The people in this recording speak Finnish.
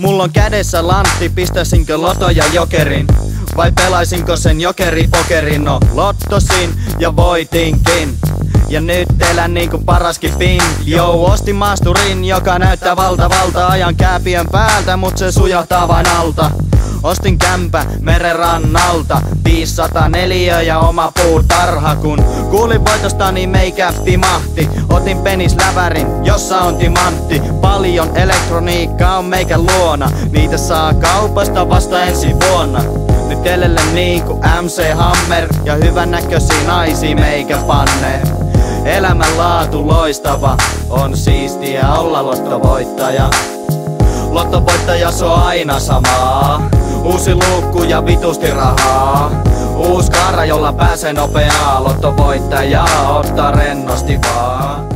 Mulla on kädessä lantti, pistäisinkö loto ja jokerin? Vai pelaisinko sen jokeripokerin? No lottosin ja voitinkin. Ja nyt elän niinku paraskin pin. Jou, ostin maasturin, joka näyttää valtavalta. Ajan kääpiön päältä, mut se sujahtaa vain alta. Ostin kämpä meren rannalta, 504 ja oma puutarha. Kun kuulin voitosta, niin meikä pimahti. Otin penislävärin, jossa on timantti. Paljon elektroniikkaa on meikä luona. Niitä saa kaupasta vasta ensi vuonna. Nyt elellen niinku MC Hammer ja hyvännäköisiä naisia meikä panne. Elämänlaatu loistava, on siistiä olla lottovoittaja. Lottovoittaja se on aina samaa. Uusi luukku ja vitusti rahaa. Uus kaara, jolla pääsee nopeaa. Lottovoittaja ottaa rennosti vaan.